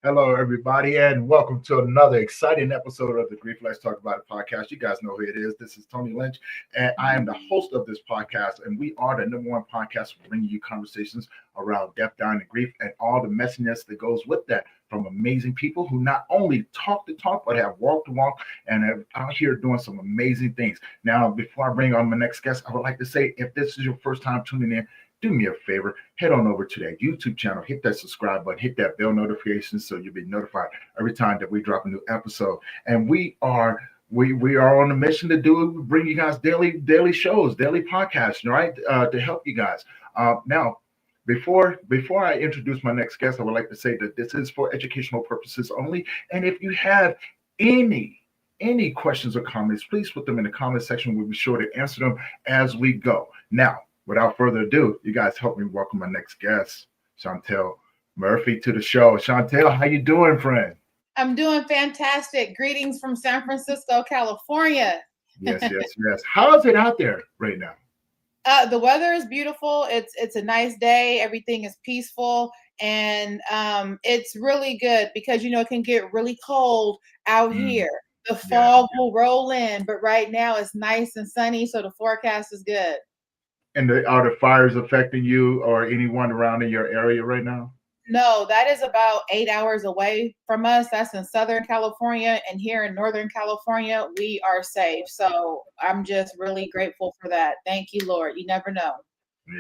Hello, everybody, and welcome to another exciting episode of the Grief Let's Talk About It podcast. You guys know who it is. This is Tony Lynch, and I am the host of this podcast, and we are the number one podcast for bringing you conversations around death, dying, and grief, and all the messiness that goes with that from amazing people who not only talk the talk, but have walked the walk and are out here doing some amazing things. Now, before I bring on my next guest, I would like to say if this is your first time tuning in, do me a favor, head on over to that YouTube channel, hit that subscribe button, hit that bell notification so you'll be notified every time that we drop a new episode. And we are on a mission to bring you guys daily shows, daily podcasts, right? To help you guys. Now, before I introduce my next guest, I would like to say that this is for educational purposes only. And if you have any questions or comments, please put them in the comment section. We'll be sure to answer them as we go. Now, without further ado, you guys help me welcome my next guest, Shauntel Murphy, to the show. Shauntel, how you doing, friend? I'm doing fantastic. Greetings from San Francisco, California. Yes. How is it out there right now? The weather is beautiful. It's a nice day. Everything is peaceful, and it's really good because it can get really cold out here. The fog will roll in, but right now it's nice and sunny, so the forecast is good. And are the fires affecting you or anyone around in your area right now? No, that is about 8 hours away from us. That's in Southern California. And here in Northern California, we are safe. So I'm just really grateful for that. Thank you, Lord. You never know.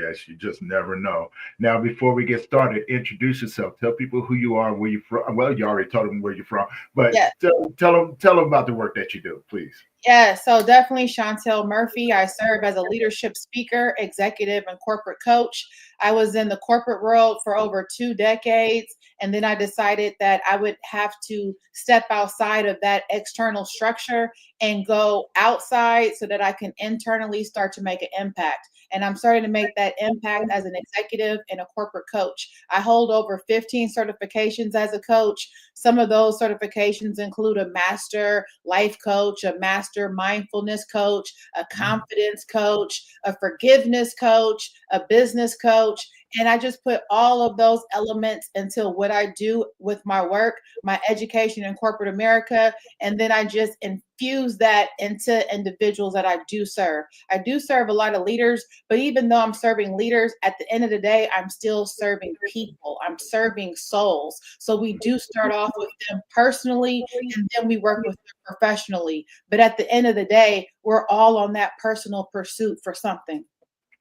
Yes, you just never know. Now, before we get started, introduce yourself. Tell people who you are, where you're from. Well, you already told them where you're from, but yes. tell them about the work that you do, please. Yeah, so definitely Shauntel Murphy. I serve as a leadership speaker, executive, and corporate coach. I was in the corporate world for over 2 decades, and then I decided that I would have to step outside of that external structure and go outside so that I can internally start to make an impact. And I'm starting to make that impact as an executive and a corporate coach. I hold over 15 certifications as a coach. Some of those certifications include a master life coach, a master mindfulness coach, a confidence coach, a forgiveness coach, a business coach. And I just put all of those elements into what I do with my work, my education in corporate America. And then I just infuse that into individuals that I do serve. I do serve a lot of leaders, but even though I'm serving leaders, at the end of the day, I'm still serving people. I'm serving souls. So we do start off with them personally, and then we work with them professionally. But at the end of the day, we're all on that personal pursuit for something.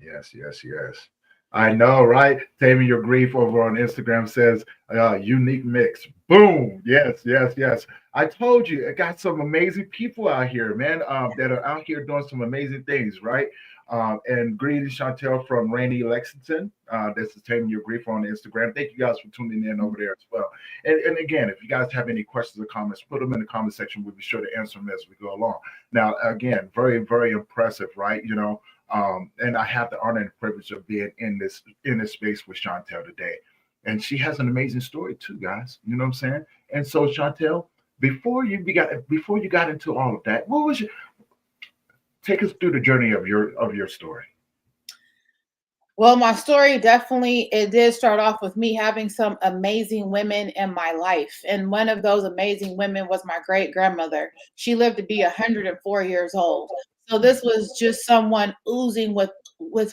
Yes. I know, right? Taming Your Grief over on Instagram says, unique mix. Boom. Yes. I told you, I got some amazing people out here, man, that are out here doing some amazing things, right? And greetings, Shauntel from Rainy, Lexington. This is Taming Your Grief on Instagram. Thank you guys for tuning in over there as well. And again, if you guys have any questions or comments, put them in the comment section. We'll be sure to answer them as we go along. Now, again, very, very impressive, right? And I have the honor and privilege of being in this space with Shauntel today. And she has an amazing story too, guys. You know what I'm saying? And so, Shauntel, before you got into all of that, take us through the journey of your story. Well, my story it did start off with me having some amazing women in my life. And one of those amazing women was my great grandmother. She lived to be 104 years old. So this was just someone oozing with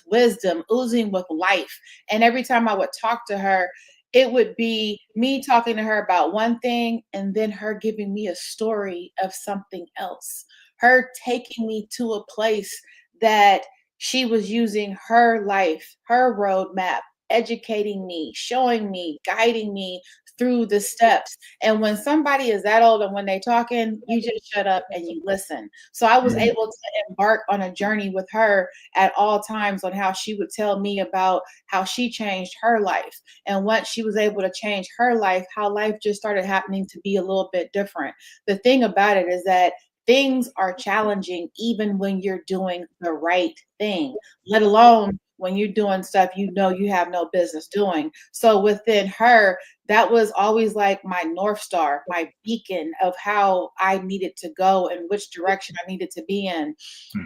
wisdom, oozing with life. And every time I would talk to her, it would be me talking to her about one thing and then her giving me a story of something else. Her taking me to a place that she was using her life, her roadmap, educating me, showing me, guiding me through the steps. And when somebody is that old and when they're talking, you just shut up and you listen. So I was able to embark on a journey with her at all times on how she would tell me about how she changed her life. And once she was able to change her life, how life just started happening to be a little bit different. The thing about it is that things are challenging even when you're doing the right thing, let alone when you're doing stuff you have no business doing. So within her, that was always like my North Star, my beacon of how I needed to go and which direction I needed to be in.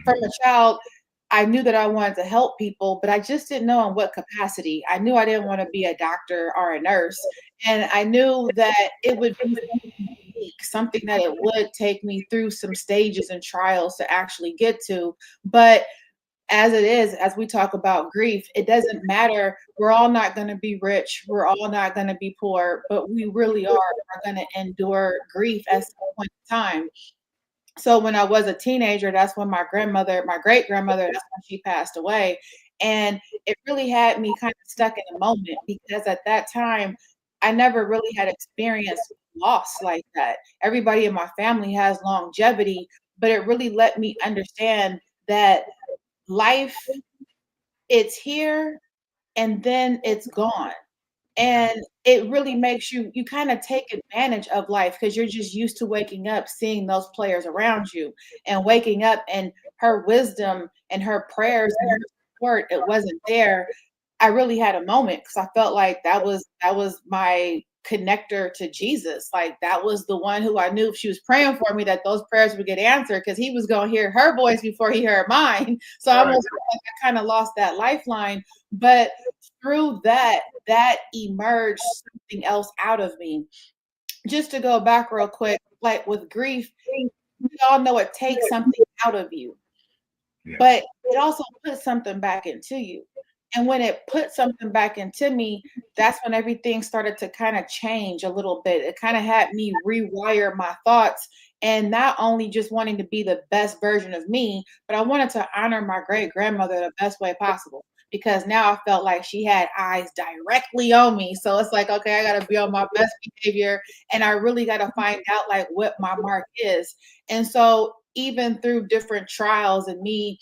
From a child, I knew that I wanted to help people, but I just didn't know in what capacity. I knew I didn't want to be a doctor or a nurse. And I knew that it would be something unique, something that it would take me through some stages and trials to actually get to. But as it is, as we talk about grief, it doesn't matter. We're all not going to be rich. We're all not going to be poor, but we really are going to endure grief at some point in time. So when I was a teenager, that's when my grandmother, my great grandmother, that's when she passed away. And it really had me kind of stuck in a moment because at that time, I never really had experienced loss like that. Everybody in my family has longevity, but it really let me understand that life, it's here and then it's gone. And it really makes you kind of take advantage of life because you're just used to waking up, seeing those players around you and waking up and her wisdom and her prayers and her support, it wasn't there. I really had a moment because I felt like that was my connector to Jesus. Like that was the one who I knew if she was praying for me that those prayers would get answered because he was going to hear her voice before he heard mine. So I almost felt like I kind of lost that lifeline. But through that, that emerged something else out of me. Just to go back real quick, like with grief, we all know it takes something out of you, but it also puts something back into you. And when it put something back into me, that's when everything started to kind of change a little bit. It kind of had me rewire my thoughts and not only just wanting to be the best version of me, but I wanted to honor my great grandmother the best way possible because now I felt like she had eyes directly on me. So it's like, okay, I got to be on my best behavior and I really got to find out like what my mark is. And so even through different trials and me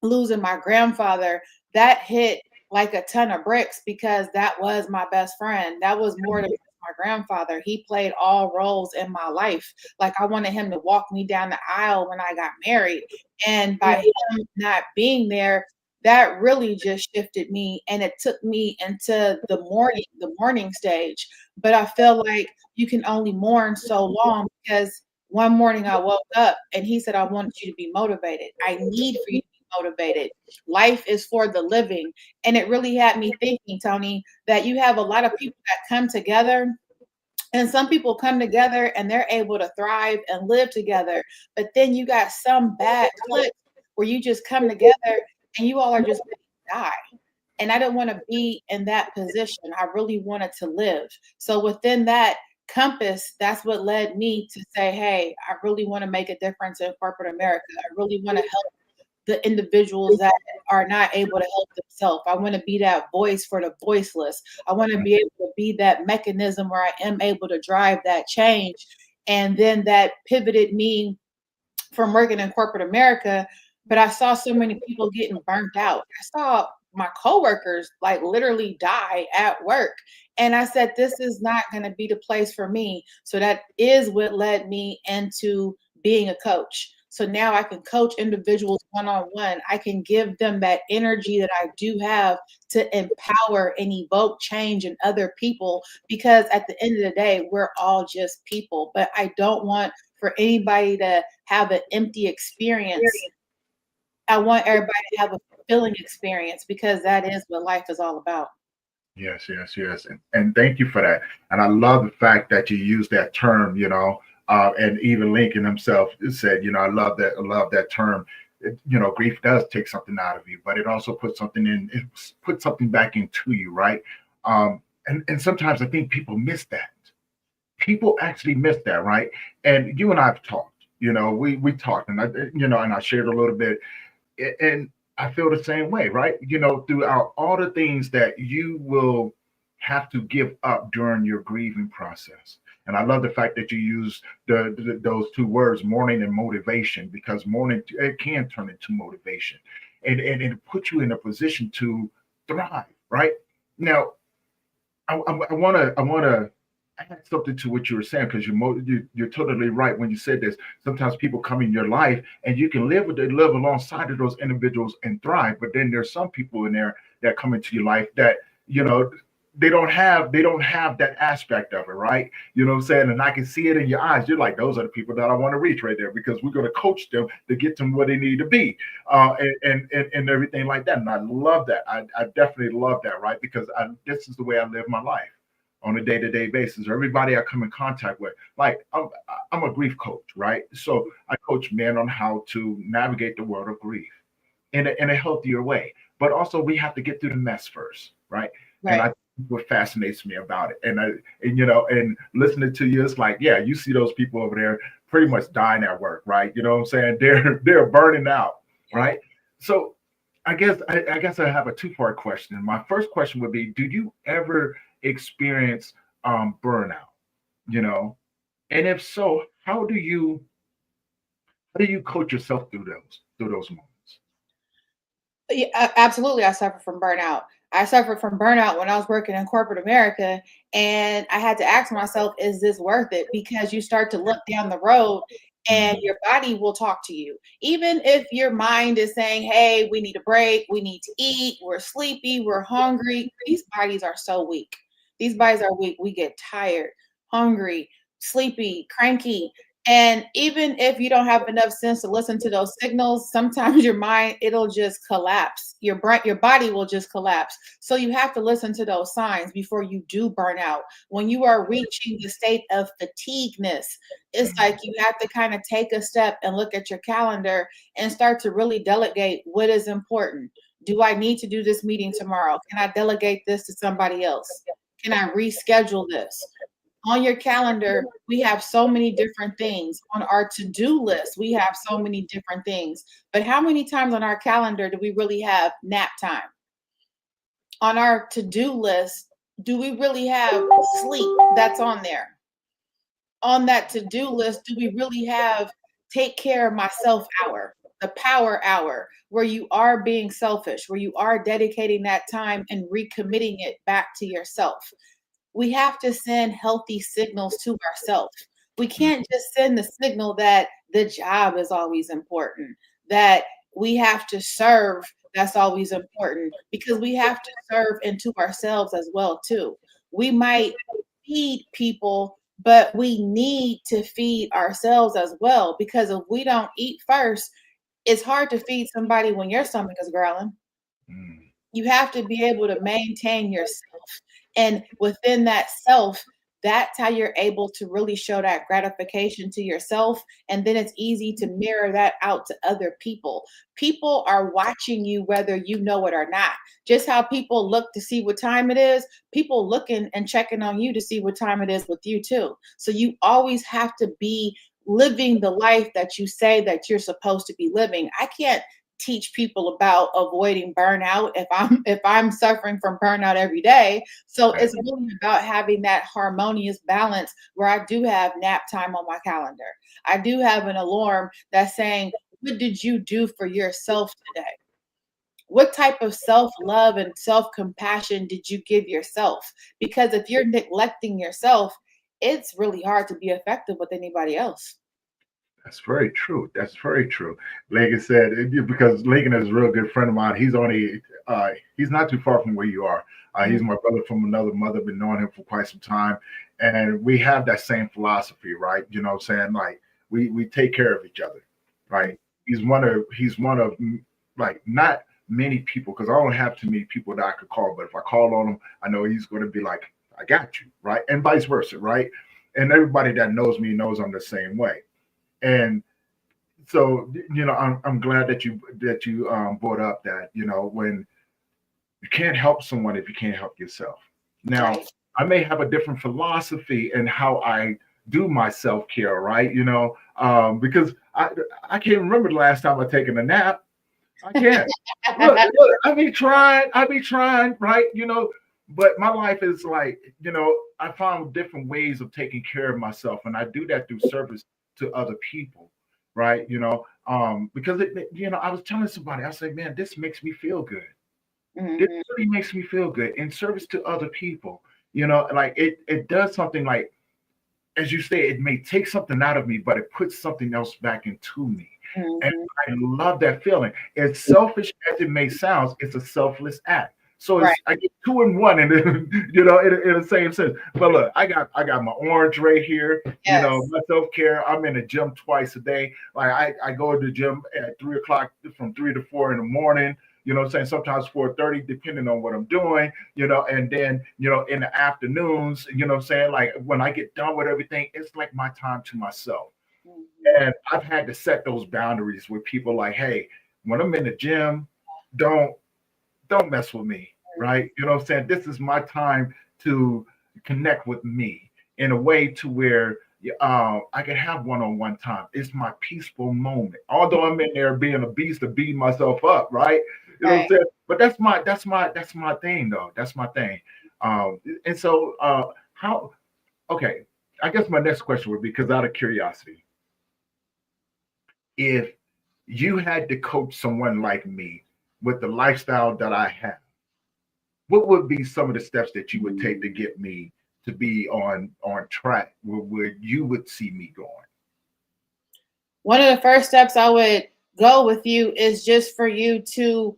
losing my grandfather, that hit like a ton of bricks because that was my best friend. That was more than just my grandfather. He played all roles in my life. Like I wanted him to walk me down the aisle when I got married. And by him not being there, that really just shifted me and it took me into the mourning stage. But I feel like you can only mourn so long because one morning I woke up and he said, I want you to be motivated. I need for you to be motivated. Life is for the living. And it really had me thinking, Tony, that you have a lot of people that come together and some people come together and they're able to thrive and live together. But then you got some bad cliques where you just come together and you all are just gonna die. And I didn't want to be in that position. I really wanted to live. So within that compass, that's what led me to say, hey, I really want to make a difference in corporate America. I really want to help the individuals that are not able to help themselves. I want to be that voice for the voiceless. I want to be able to be that mechanism where I am able to drive that change. And then that pivoted me from working in corporate America, but I saw so many people getting burnt out. I saw my coworkers like literally die at work. And I said, this is not going to be the place for me. So that is what led me into being a coach. So now I can coach individuals one on one. I can give them that energy that I do have to empower and evoke change in other people because at the end of the day, we're all just people. But I don't want for anybody to have an empty experience. I want everybody to have a fulfilling experience because that is what life is all about. Yes, yes, yes. And thank you for that. And I love the fact that you use that term, and even Lincoln himself said, I love that term. Grief does take something out of you, but it also puts something in, it puts something back into you, right? And sometimes I think people miss that. People actually miss that, right? And you and I have talked, we talked and and I shared a little bit and I feel the same way, right? Throughout all the things that you will have to give up during your grieving process. And I love the fact that you use those two words, mourning and motivation, because mourning it can turn into motivation, and it puts you in a position to thrive. Right now, I want to add something to what you were saying because you're totally right when you said this. Sometimes people come in your life and you can live alongside of those individuals and thrive, but then there's some people in there that come into your life that you know they don't have that aspect of it, right? You know what I'm saying? And I can see it in your eyes. You're like, those are the people that I want to reach right there because we're going to coach them to get them where they need to be, and everything like that. And I love that. I definitely love that, right? Because this is the way I live my life on a day-to-day basis. Everybody I come in contact with, like I'm a grief coach, right? So I coach men on how to navigate the world of grief in a healthier way. But also we have to get through the mess first, right? And Right. I what fascinates me about it. And listening to you, it's like, yeah, you see those people over there pretty much dying at work, right? You know what I'm saying? They're burning out, right? So I guess I have a two-part question. My first question would be, do you ever experience burnout? You know, and if so, how do you coach yourself through those moments? Yeah, absolutely. I suffer from burnout. I suffered from burnout when I was working in corporate America, and I had to ask myself, is this worth it? Because you start to look down the road and Mhm. your body will talk to you. Even if your mind is saying, hey, we need a break, we need to eat, we're sleepy, we're hungry, these bodies are so weak. These bodies are weak. We get tired, hungry, sleepy, cranky. And even if you don't have enough sense to listen to those signals, sometimes your mind, it'll just collapse. Your brain, your body will just collapse. So you have to listen to those signs before you do burn out. When you are reaching the state of fatigueness, it's like Mhm. you have to kind of take a step and look at your calendar and start to really delegate what is important. Do I need to do this meeting tomorrow? Can I delegate this to somebody else? Can I reschedule this? On your calendar, we have so many different things. On our to-do list, we have so many different things. But how many times on our calendar do we really have nap time? On our to-do list, do we really have sleep that's on there? On that to-do list, do we really have take care of myself hour, the power hour, where you are being selfish, where you are dedicating that time and recommitting it back to yourself? We have to send healthy signals to ourselves. We can't just send the signal that the job is always important, that we have to serve, that's always important, because we have to serve into ourselves as well too. We might feed people, but we need to feed ourselves as well, because if we don't eat first, it's hard to feed somebody when your stomach is growling. Mm. You have to be able to maintain yourself. And within that self, that's how you're able to really show that gratification to yourself. And then it's easy to mirror that out to other people. People are watching you whether you know it or not. Just how people look to see what time it is, people looking and checking on you to see what time it is with you too. So you always have to be living the life that you say that you're supposed to be living. I can't teach people about avoiding burnout if I'm suffering from burnout every day. So Right. it's really about having that harmonious balance where I do have nap time on my calendar. I do have an alarm that's saying, what did you do for yourself today? What type of self-love and self-compassion did you give yourself? Because if you're neglecting yourself, it's really hard to be effective with anybody else. That's very true. That's very true. Like I said, because Lincoln is a real good friend of mine. He's not too far from where you are. He's Mhm. my brother from another mother. Been knowing him for quite some time, and we have that same philosophy, right? You know, what I'm saying, like, we take care of each other, right? He's one of like, not many people, because I don't have too many people that I could call, but if I call on him, I know he's going to be like, I got you, right? And vice versa, right? And everybody that knows me knows I'm the same way. And so, I'm glad that you brought up that, when you can't help someone if you can't help yourself. Now, Right. I may have a different philosophy in how I do my self-care, right? Because I can't remember the last time I taken a nap. I can't. Look, I be trying, right? But my life is like, I found different ways of taking care of myself, and I do that through service to other people, right? Because I was telling somebody, I said, man, this makes me feel good. This Mhm. really makes me feel good in service to other people. Like it does something, like, as you say, it may take something out of me, but it puts something else back into me. And Mhm. I love that feeling. As selfish as it may sound, it's a selfless act. So Right. I get 2 and 1, and then in the same sense. But look, I got my orange right here. Yes. My self care. I'm in the gym twice a day. Like I go to the gym at 3 o'clock, from 3 to 4 in the morning. You know what I'm saying? Sometimes 4:30, depending on what I'm doing. And then in the afternoons. What I'm saying, like when I get done with everything, it's like my time to myself. Mhm. And I've had to set those boundaries with people, like, hey, when I'm in the gym, don't don't mess with me, right? You know what I'm saying? This is my time to connect with me in a way to where I can have one-on-one time. It's my peaceful moment. Although I'm in there being a beast to beat myself up, right? You know what I'm Right. saying? But that's my thing, though. That's my thing. And so how okay, I guess my next question would be, because out of curiosity, if you had to coach someone like me with the lifestyle that I have, what would be some of the steps that you would take to get me to be on track where you would see me going? One of the first steps I would go with you is just for you to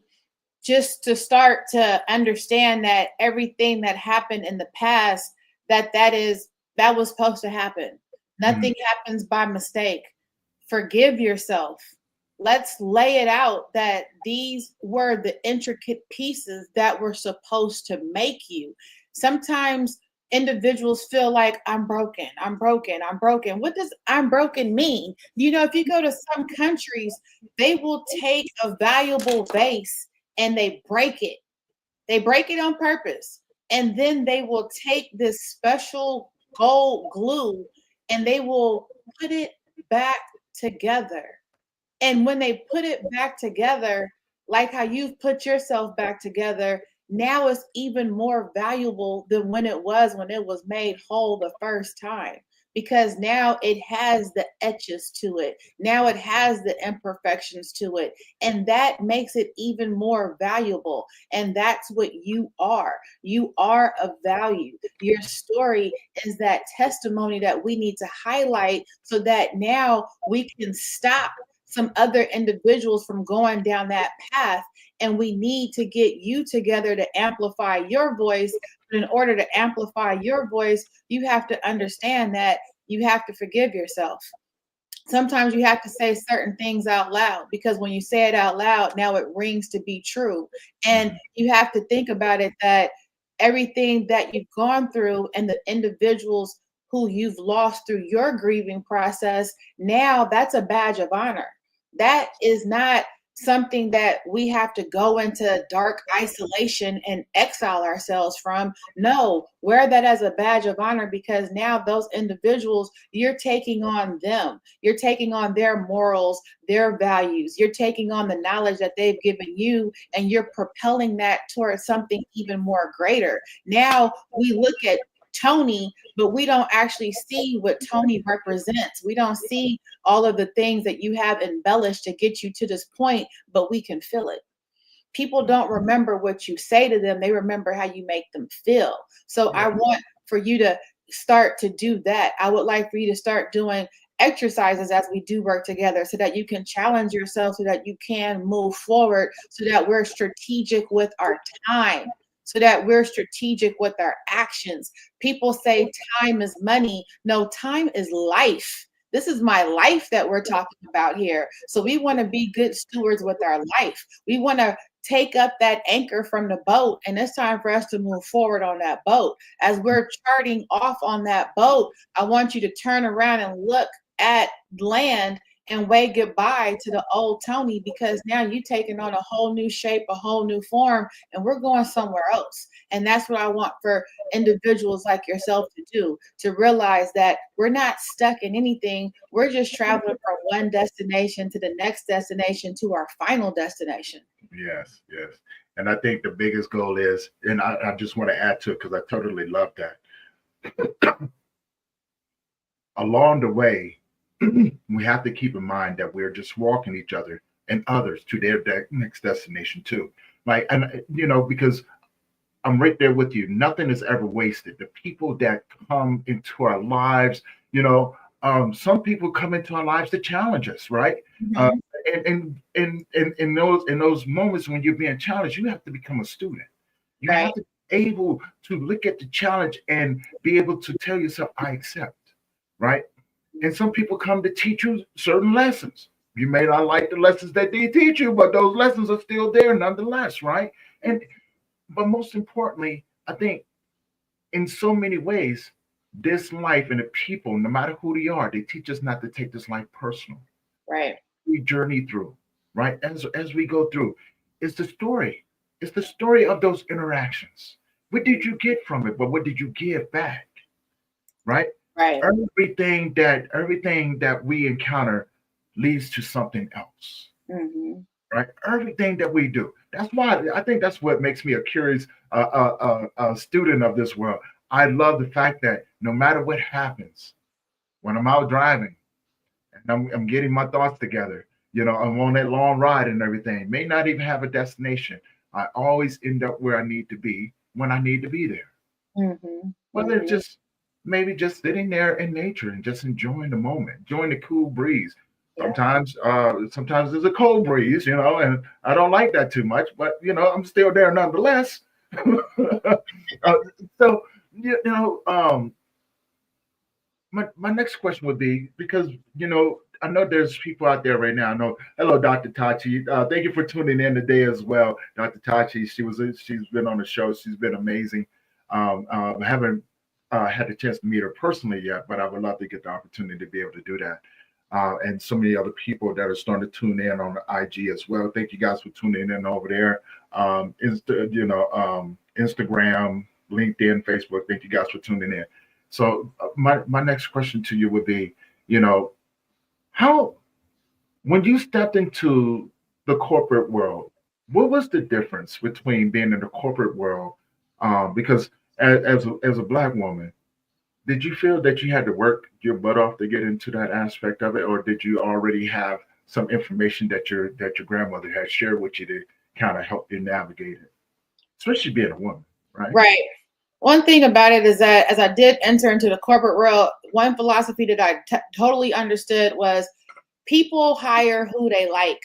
start to understand that everything that happened in the past, that was supposed to happen. Mhm. Nothing happens by mistake. Forgive yourself. Let's lay it out that these were the intricate pieces that were supposed to make you. Sometimes individuals feel like I'm broken, I'm broken, I'm broken. What does I'm broken mean? If you go to some countries, they will take a valuable vase and they break it. They break it on purpose. And then they will take this special gold glue and they will put it back together. And when they put it back together, like how you've put yourself back together, now it's even more valuable than when it was made whole the first time. Because now it has the etches to it. Now it has the imperfections to it. And that makes it even more valuable. And that's what you are. You are of value. Your story is that testimony that we need to highlight so that now we can stop some other individuals from going down that path. And we need to get you together to amplify your voice. But in order to amplify your voice, you have to understand that you have to forgive yourself. Sometimes you have to say certain things out loud because when you say it out loud, now it rings to be true. And Mhm. you have to think about it that everything that you've gone through and the individuals who you've lost through your grieving process, now that's a badge of honor. That is not something that we have to go into dark isolation and exile ourselves from. No, wear that as a badge of honor because now those individuals, you're taking on them. You're taking on their morals, their values. You're taking on the knowledge that they've given you, and you're propelling that towards something even more greater. Now we look at Tony, but we don't actually see what Tony represents. We don't see all of the things that you have embellished to get you to this point, but we can feel it. People don't remember what you say to them, they remember how you make them feel. So I Yeah. want for you to start to do that. I would like for you to start doing exercises as we do work together so that you can challenge yourself so that you can move forward so that we're strategic with our time so that we're strategic with our actions. People say time is money. No, time is life. This is my life that we're talking about here. So we want to be good stewards with our life. We want to take up that anchor from the boat, and it's time for us to move forward on that boat. As we're charting off on that boat, I want you to turn around and look at land and wave goodbye to the old Tony because now you're taking on a whole new shape, a whole new form, and we're going somewhere else. And that's what I want for individuals like yourself to do, to realize that we're not stuck in anything. We're just traveling from one destination to the next destination to our final destination. Yes, yes. And I think the biggest goal is, and I just want to add to it because I totally love that. Along the way, we have to keep in mind that we're just walking each other and others to their next destination too. Like, and because I'm right there with you. Nothing is ever wasted. The people that come into our lives, some people come into our lives to challenge us, right? Uh, Mhm. and in those moments when you're being challenged, you have to become a student. You have to be able to look at the challenge and be able to tell yourself, I accept, right? And some people come to teach you certain lessons. You may not like the lessons that they teach you, but those lessons are still there nonetheless, right? And but most importantly, I think in so many ways, this life and the people, no matter who they are, they teach us not to take this life personal. Right. We journey through, right? As we go through, it's the story. It's the story of those interactions. What did you get from it? But what did you give back? Right? Right. Everything that we encounter leads to something else. Mm-hmm. Right? Everything that we do. That's why I think that's what makes me a curious student of this world. I love the fact that no matter what happens, when I'm out driving and I'm getting my thoughts together, I'm on that long ride and everything, may not even have a destination. I always end up where I need to be when I need to be there. Mm-hmm. Whether it's just maybe just sitting there in nature and just enjoying the moment, enjoying the cool breeze. Yeah. Sometimes there's a cold breeze, and I don't like that too much, but I'm still there nonetheless. uh, so my next question would be, because I know there's people out there right now. I know. Hello, Dr. Tachi. Thank you for tuning in today as well, Dr. Tachi. She's been on the show. She's been amazing. I haven't had a chance to meet her personally yet, but I would love to get the opportunity to be able to do that. And so many other people that are starting to tune in on the IG as well. Thank you guys for tuning in over there. Instagram, LinkedIn, Facebook. Thank you guys for tuning in. So my next question to you would be, how, when you stepped into the corporate world, what was the difference between being in the corporate world? Because as a black woman, did you feel that you had to work your butt off to get into that aspect of it, or did you already have some information that your grandmother had shared with you to kind of help you navigate it, especially being a woman, right? Right. One thing about it is that as I did enter into the corporate world, one philosophy that I totally understood was people hire who they like.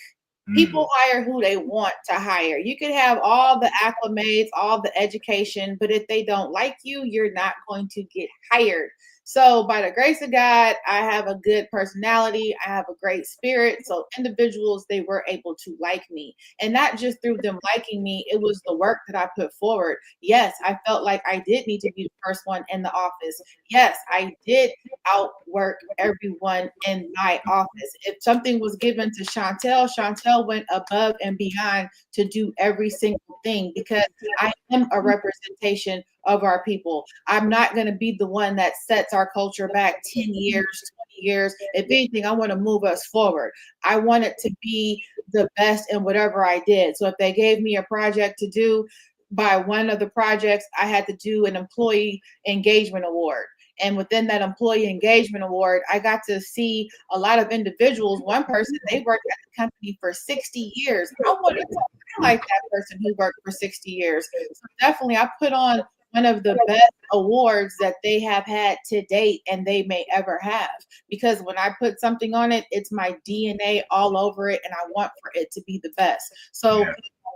People hire who they want to hire. You could have all the acclimates, all the education, but if they don't like you, you're not going to get hired. So, by the grace of God, I have a good personality. I have a great spirit. So, individuals, they were able to like me. And not just through them liking me, it was the work that I put forward. Yes, I felt like I did need to be the first one in the office. Yes, I did outwork everyone in my office. If something was given to Shauntel went above and beyond to do every single thing, because I am a representation of our people. I'm not going to be the one that sets our culture back 10 years, 20 years. If anything, I want to move us forward. I want it to be the best in whatever I did. So if they gave me a project to do, by one of the projects, I had to do an employee engagement award. And within that employee engagement award, I got to see a lot of individuals. One person, they worked at the company for 60 years. I wanted to be like that person who worked for 60 years. So definitely, I put on one of the best awards that they have had to date and they may ever have. Because when I put something on it, it's my DNA all over it, and I want for it to be the best. So Yeah.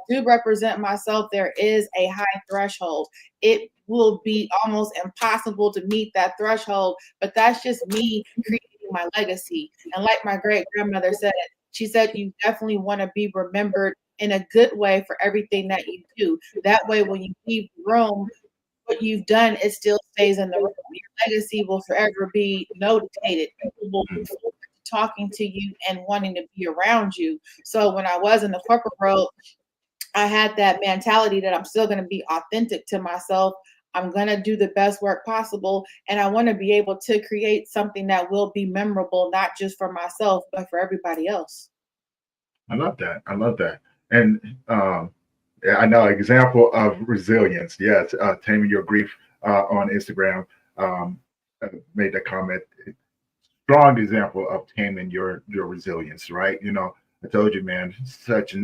do represent myself, there is a high threshold. It will be almost impossible to meet that threshold, but that's just me creating my legacy. And like my great grandmother said, she said, you definitely want to be remembered in a good way for everything that you do. That way, when you leave the room, what you've done, it still stays in the room. Your legacy will forever be notated. People will look forward to talking to you and wanting to be around you. So when I was in the corporate world, I had that mentality that I'm still going to be authentic to myself. I'm going to do the best work possible. And I want to be able to create something that will be memorable, not just for myself, but for everybody else. I love that. I love that. And yeah, I know example of resilience. Yes, taming your grief on Instagram made that comment. Strong example of taming your resilience, right? I told you, man, such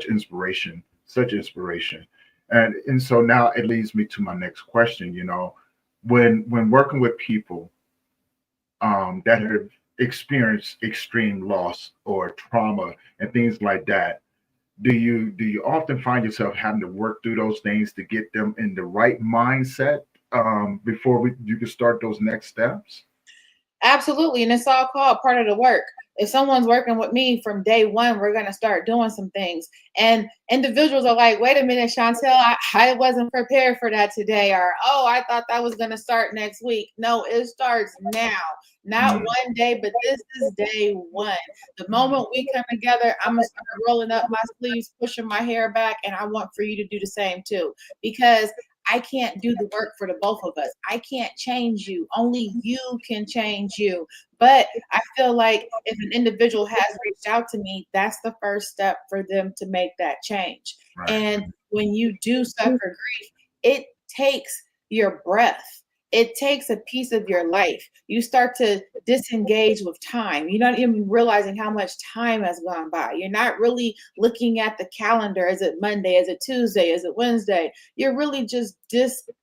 inspiration, such inspiration, and so now it leads me to my next question. When working with people that have experienced extreme loss or trauma and things like that, do you often find yourself having to work through those things to get them in the right mindset before you can start those next steps? Absolutely. And it's all called part of the work. If someone's working with me from day one, we're going to start doing some things. And individuals are like, wait a minute, Shauntel, I wasn't prepared for that today. Or, oh, I thought that was going to start next week. No, it starts now. Not Mm, one day, but this is day one. The mm, moment we come together, I'm going to start rolling up my sleeves, pushing my hair back. And I want for you to do the same too. Because I can't do the work for the both of us. I can't change you. Only you can change you. But I feel like if an individual has reached out to me, that's the first step for them to make that change. right. And when you do suffer grief, it takes your breath. It takes a piece of your life. You start to disengage with time. You're not even realizing how much time has gone by. You're not really looking at the calendar. Is it Monday? Is it Tuesday? Is it Wednesday? You're really just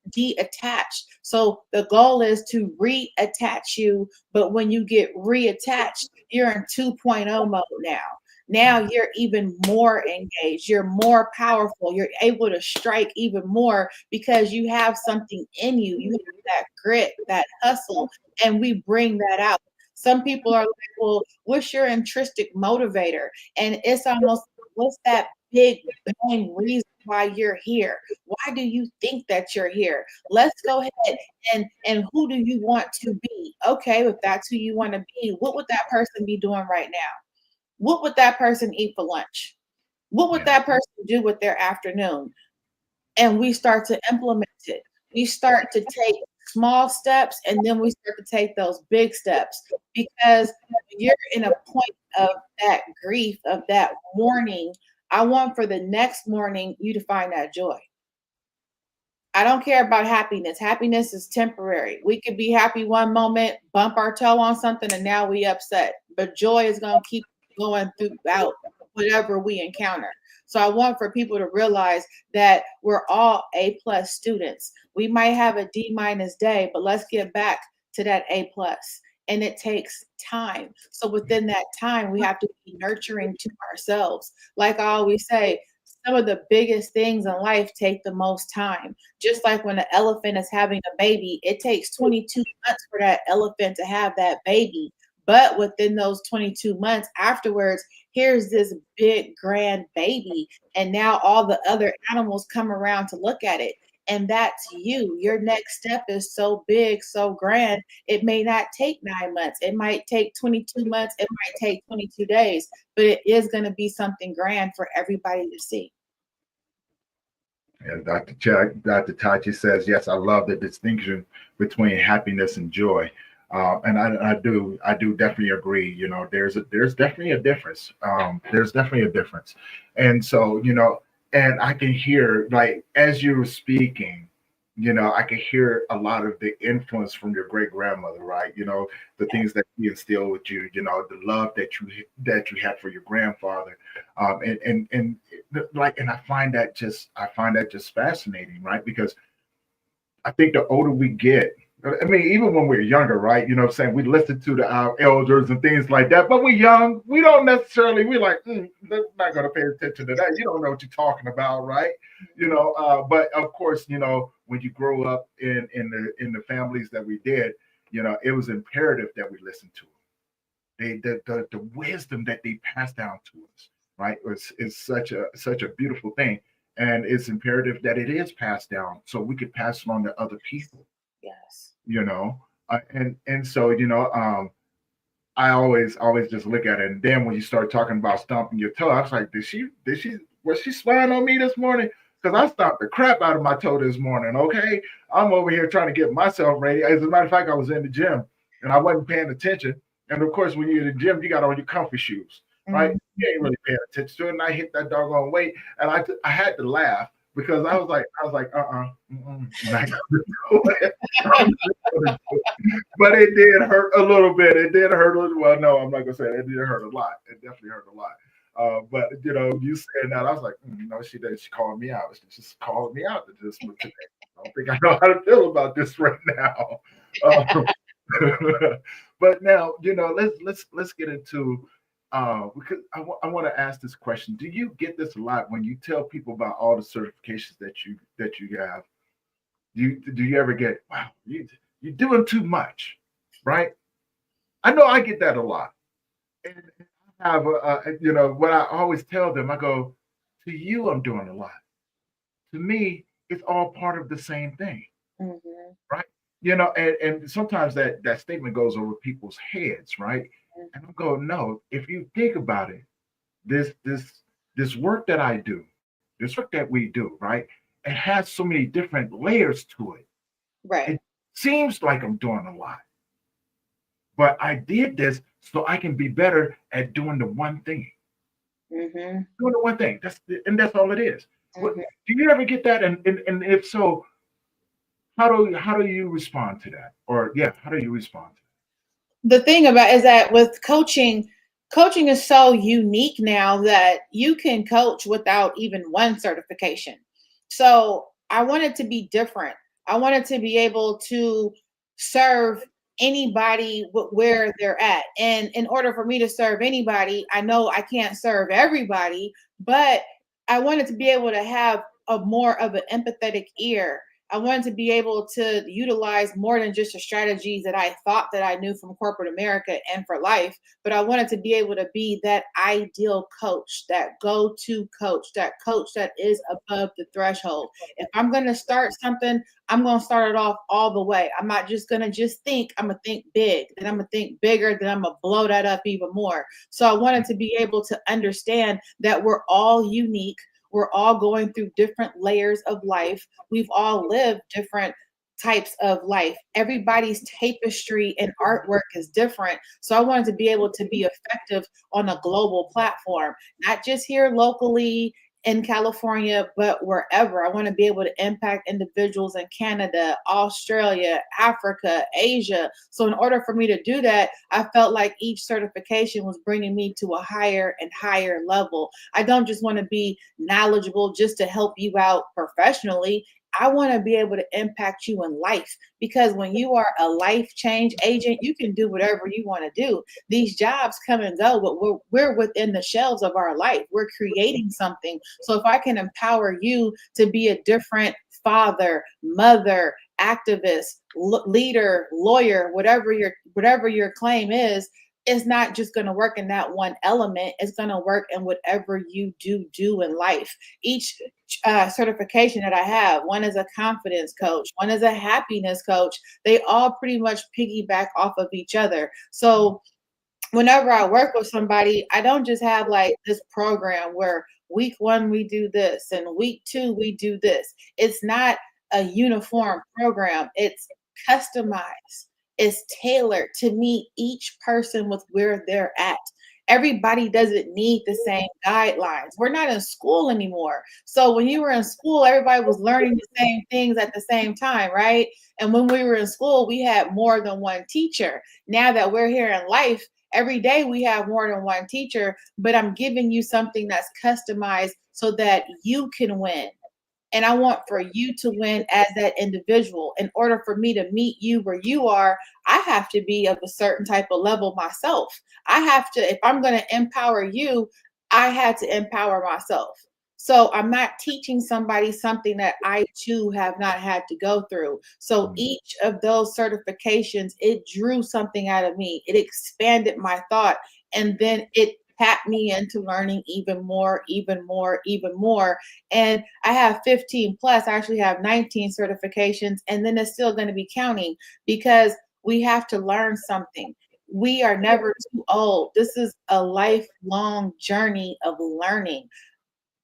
detached. So the goal is to reattach you, but when you get reattached, you're in 2.0 mode now. Now you're even more engaged. You're more powerful. You're able to strike even more because you have something in you. You have that grit, that hustle, and we bring that out. Some people are like, well, what's your intrinsic motivator? And it's almost, what's that big bang reason why you're here? Why do you think that you're here? Let's go ahead and who do you want to be? Okay, if that's who you want to be, what would that person be doing right now? What would that person eat for lunch? What would Yeah. that person do with their afternoon? And we start to implement it. We start to take small steps and then we start to take those big steps because when you're in a point of that grief, of that mourning, I want for the next morning you to find that joy. I don't care about happiness. Happiness is temporary. We could be happy one moment, bump our toe on something, and now we upset. But joy is going to keep going throughout whatever we encounter. So I want for people to realize that we're all A+ students. We might have a D- day, but let's get back to that A+. And it takes time. So within that time, we have to be nurturing to ourselves. Like I always say, some of the biggest things in life take the most time. Just like when an elephant is having a baby, it takes 22 months for that elephant to have that baby. But within those 22 months afterwards, here's this big grand baby. And now all the other animals come around to look at it. And that's you. Your next step is so big, so grand. It may not take 9 months. It might take 22 months. It might take 22 days, but it is going to be something grand for everybody to see. And Dr. Tachi says, yes, I love the distinction between happiness and joy. And I do definitely agree. There's definitely a difference. There's definitely a difference. And so, and I can hear, like, as you were speaking, I can hear a lot of the influence from your great grandmother, right? The things that she instilled with you, the love that you had for your grandfather, and like, and I find that just fascinating, right? Because I think the older we get, I mean, even when we're younger, right? You know what I'm saying? We listen to our elders and things like that, but we're young. We don't necessarily, we're like, they're not going to pay attention to that. You don't know what you're talking about, right? But of course, when you grow up in the families that we did, it was imperative that we listen to them. The wisdom that they passed down to us, right, is such a beautiful thing, and it's imperative that it is passed down so we could pass it on to other people. Yes. You know, and so I always just look at it, and then when you start talking about stomping your toe, I was like, did she was she spying on me this morning? Because I stomped the crap out of my toe this morning. Okay, I'm over here trying to get myself ready. As a matter of fact, I was in the gym and I wasn't paying attention. And of course, when you're in the gym, you got on your comfy shoes, right? Mhm. You ain't really paying attention to it. And I hit that doggone weight, and I had to laugh because I was like, not gonna do it. I'm not gonna do it. But it did hurt a little bit. It did hurt a little. Well, no, I'm not gonna say that. It did hurt a lot. It definitely hurt a lot. But you saying that, I was like, no, she did. She called me out. She just called me out to this one today. I don't think I know how to feel about this right now. Um, but now, let's get into. Because I want to ask this question. Do you get this a lot when you tell people about all the certifications that you have? Do you ever get, wow, you're doing too much, right? I know I get that a lot. And I have what I always tell them, I go, to you, I'm doing a lot. To me, it's all part of the same thing, Mm-hmm. right? And sometimes that statement goes over people's heads, right? And I go, no, if you think about it, this this this work that I do, this work that we do, right? It has so many different layers to it. Right. It seems like I'm doing a lot, but I did this so I can be better at doing the one thing. Mm-hmm. Doing the one thing. That's all it is. What, Mm-hmm. do you ever get that? And if so, how do you respond to that? Or yeah, how do you respond to The thing about is that with coaching is so unique now that you can coach without even one certification. So I want it to be different. I wanted to be able to serve anybody where they're at. And in order for me to serve anybody, I know I can't serve everybody, but I wanted to be able to have a more of an empathetic ear. I wanted to be able to utilize more than just the strategies that I thought that I knew from corporate America and for life, but I wanted to be able to be that ideal coach, that go-to coach, that coach that is above the threshold. If I'm going to start something, I'm going to start it off all the way. I'm not just going to just think, I'm going to think big, then I'm going to think bigger, then I'm going to blow that up even more. So I wanted to be able to understand that we're all unique. We're all going through different layers of life. We've all lived different types of life. Everybody's tapestry and artwork is different. So I wanted to be able to be effective on a global platform, not just here locally in California, but wherever. I want to be able to impact individuals in Canada, Australia, Africa, Asia. So in order for me to do that, I felt like each certification was bringing me to a higher and higher level. I don't just want to be knowledgeable just to help you out professionally. I want to be able to impact you in life, because when you are a life change agent, you can do whatever you want to do. These jobs come and go, but we're within the shelves of our life. We're creating something. So if I can empower you to be a different father, mother, activist, leader, lawyer, whatever your claim is, it's not just going to work in that one element. It's going to work in whatever you do in life. Each certification that I have, one is a confidence coach, one is a happiness coach. They all pretty much piggyback off of each other. So whenever I work with somebody, I don't just have like this program where week one we do this and week two we do this. It's not a uniform program. It's customized. It's tailored to meet each person with where they're at. Everybody doesn't need the same guidelines. We're not in school anymore. So when you were in school, everybody was learning the same things at the same time, right? And when we were in school, we had more than one teacher. Now that we're here in life, every day we have more than one teacher, but I'm giving you something that's customized so that you can win. And I want for you to win as that individual. In order for me to meet you where you are, I have to be of a certain type of level myself. I have to, if I'm going to empower you, I had to empower myself. So I'm not teaching somebody something that I too have not had to go through. So it? each of those certifications, it drew something out of me. It expanded my thought, and then it tapped me into learning even more, even more, even more. And I have 15 plus, I actually have 19 certifications, and then it's still going to be counting because we have to learn something. We are never too old. This is a lifelong journey of learning.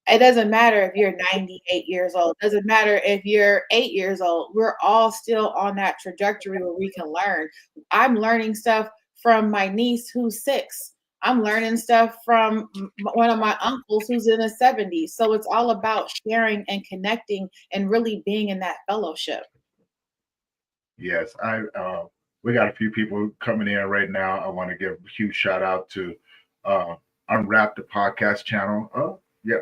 It doesn't matter if you're 98 years old. It doesn't matter if you're 8 years old. We're all still on that trajectory where we can learn. I'm learning stuff from my niece who's 6. I'm learning stuff from one of my uncles who's in his 70s. So it's all about sharing and connecting and really being in that fellowship. Yes, I we got a few people coming in right now. I want to give a huge shout out to uh Unwrap the podcast channel. Oh, yeah.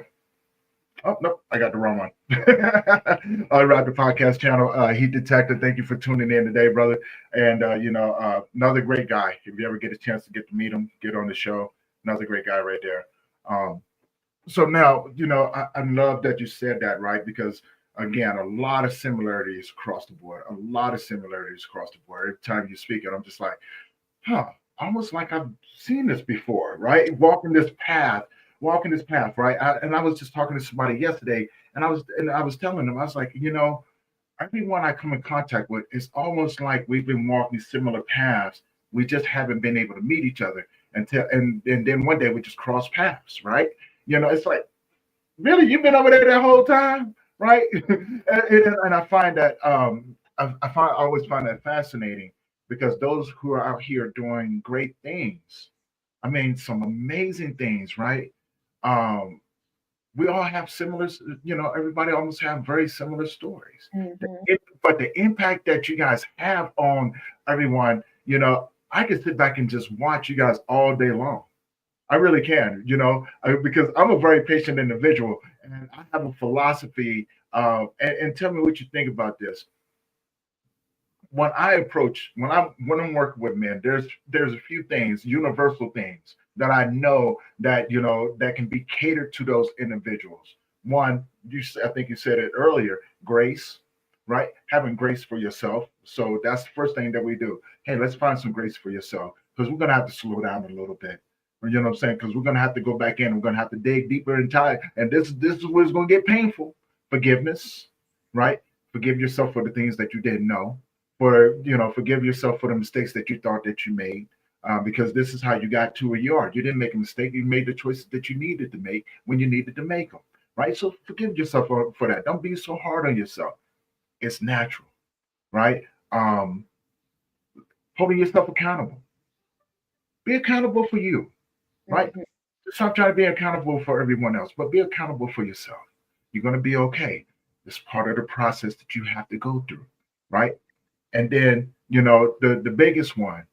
Oh, nope, I got the wrong one. Unwrap the podcast channel. Heat Detective, thank you for tuning in today, brother. And another great guy. If you ever get a chance to get to meet him, get on the show. Another great guy right there. Um, so now, I love that you said that, right? Because again, a lot of similarities across the board, a lot of similarities across the board. Every time you speak it, I'm just like, huh, almost like I've seen this before, right? Walking this path, right? And I was just talking to somebody yesterday, and I was telling them, I was like, everyone I come in contact with, it's almost like we've been walking similar paths. We just haven't been able to meet each other until, and then one day we just cross paths, right? It's like, really, you've been over there that whole time, right? And I find that I always find that fascinating because those who are out here doing great things, I mean, some amazing things, right? Um, we all have similar, everybody almost have very similar stories. Mhm. But the impact that you guys have on everyone, I can sit back and just watch you guys all day long. I really can, because I'm a very patient individual and I have a philosophy. And tell me what you think about this. When I'm working with men, there's a few things, universal things that I know that that can be catered to those individuals. One, I think you said it earlier, grace, right? Having grace for yourself. So that's the first thing that we do. Hey, let's find some grace for yourself because we're gonna have to slow down a little bit. You know what I'm saying? Because we're gonna have to go back in. We're gonna have to dig deeper inside, and this is where it's gonna get painful. Forgiveness, right? Forgive yourself for the things that you didn't know, for forgive yourself for the mistakes that you thought that you made, because this is how you got to where you are. You didn't make a mistake. You made the choices that you needed to make when you needed to make them, right? So forgive yourself for that. Don't be so hard on yourself. It's natural, right? um Holding yourself accountable. Be accountable for you, right? Mhm. Stop trying to be accountable for everyone else, but be accountable for yourself. You're going to be okay. It's part of the process that you have to go through, right? And then, the biggest one,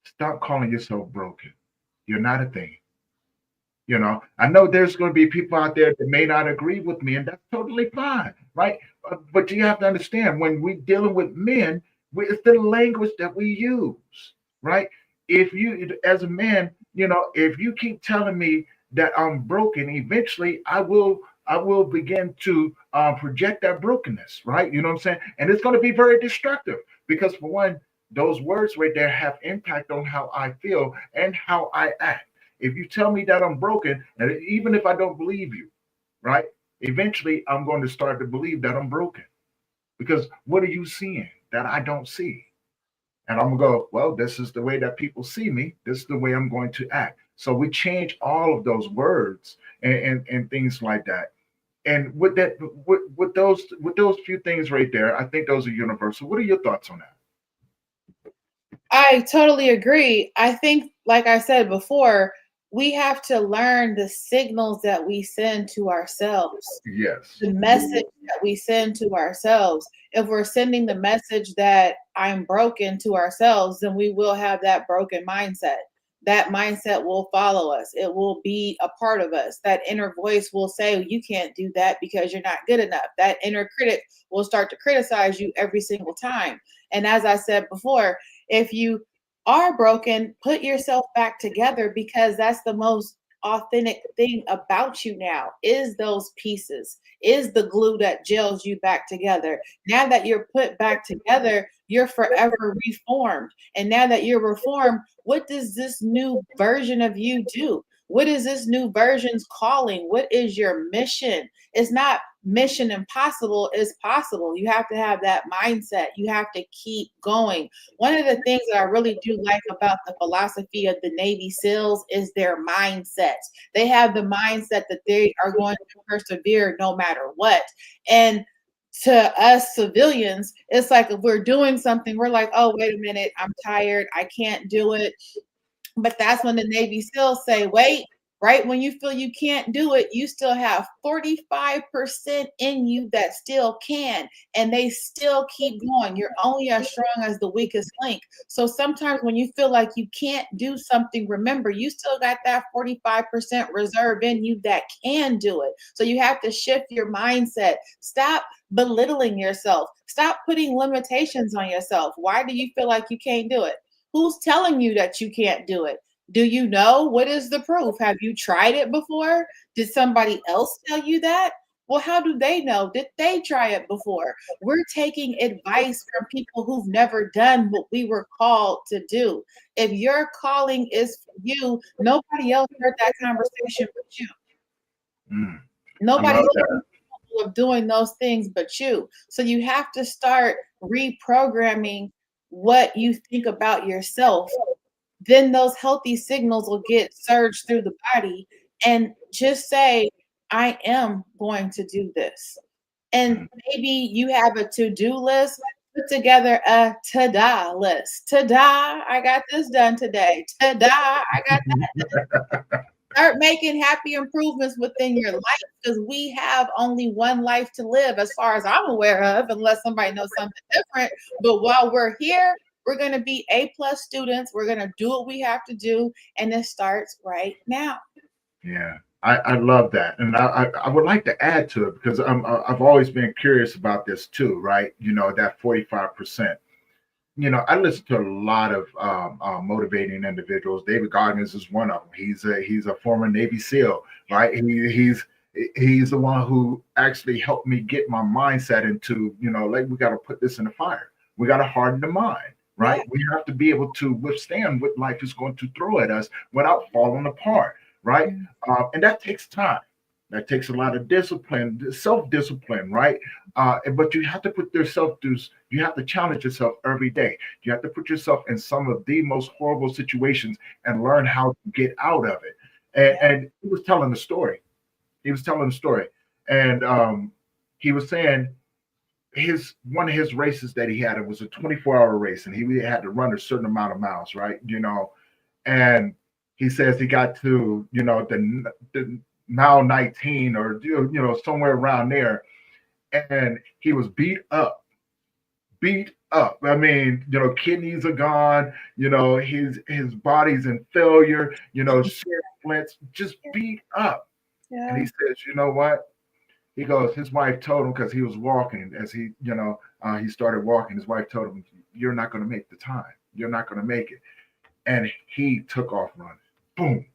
stop calling yourself broken. You're not a thing. I know there's going to be people out there that may not agree with me, and that's totally fine, right? But you have to understand when we're dealing with men, it's the language that we use, right? If you, as a man, if you keep telling me that I'm broken, eventually I will begin to project that brokenness, right? You know what I'm saying? And it's going to be very destructive because, for one, those words right there have impact on how I feel and how I act. If you tell me that I'm broken, and even if I don't believe you, right? Eventually, I'm going to start to believe that I'm broken because what are you seeing that I don't see? And I'm gonna go, well, this is the way that people see me. This is the way I'm going to act. So we change all of those words and things like that. And with those few things right there, I think those are universal. What are your thoughts on that? I totally agree. I think, like I said before, we have to learn the signals that we send to ourselves, Yes. the message that we send to ourselves. If we're sending the message that I'm broken to ourselves, then we will have that broken mindset. That mindset will follow us. It will be a part of us. That inner voice will say, you can't do that because you're not good enough. That inner critic will start to criticize you every single time. And as I said before, if you are broken, put yourself back together because that's the most authentic thing about you now is those pieces, is the glue that gels you back together. Now that you're put back together, you're forever reformed. And now that you're reformed, what does this new version of you do? What is this new version's calling? What is your mission? It's not mission impossible, it's possible. You have to have that mindset. You have to keep going. One of the things that I really do like about the philosophy of the Navy SEALs is their mindsets. They have the mindset that they are going to persevere no matter what. And to us civilians, it's like if we're doing something, we're like, oh, wait a minute, I'm tired, I can't do it. But that's when the Navy SEALs say, wait, right when you feel you can't do it, you still have 45% in you that still can, and they still keep going. You're only as strong as the weakest link. So sometimes when you feel like you can't do something, remember, you still got that 45% reserve in you that can do it. So you have to shift your mindset. Stop belittling yourself. Stop putting limitations on yourself. Why do you feel like you can't do it? Who's telling you that you can't do it? Do you know? What is the proof? Have you tried it before? Did somebody else tell you that? Well, how do they know? Did they try it before? We're taking advice from people who've never done what we were called to do. If your calling is for you, nobody else heard that conversation but you. Mm, I Nobody's love that. capable of doing those things but you. So you have to start reprogramming what you think about yourself. Then those healthy signals will get surged through the body, and just say, I am going to do this. And Mm. maybe you have a to-do list. Put together a ta-da list. Ta-da, I got this done today. Ta-da, I got that. Start making happy improvements within your life, because we have only one life to live, as far as I'm aware of, unless somebody knows something different. But while we're here, we're going to be A+ students. We're going to do what we have to do, and it starts right now. Yeah, I love that, and I would like to add to it because I've always been curious about this too, right? That 45%. I listen to a lot of motivating individuals. David Goggins is one of them. He's a former Navy SEAL, right? He's the one who actually helped me get my mindset into, like, we got to put this in the fire. We got to harden the mind, Yeah. right? We have to be able to withstand what life is going to throw at us without falling apart, right? And that takes time. That takes a lot of discipline, self-discipline, right? But you have to put yourself through. You have to challenge yourself every day. You have to put yourself in some of the most horrible situations and learn how to get out of it. And he was telling the story. He was telling the story, and he was saying his one of his races that he had, it was a 24-hour race, and he had to run a certain amount of miles, right? And he says he got to the mile 19, or somewhere around there, and he was beat up. I mean, kidneys are gone. His body's in failure. Splints, just beat up. And Yeah. he says, you know what? He goes. His wife told him, because he was walking, as he started walking. His wife told him, "You're not going to make the time. You're not going to make it." And he took off running. Boom.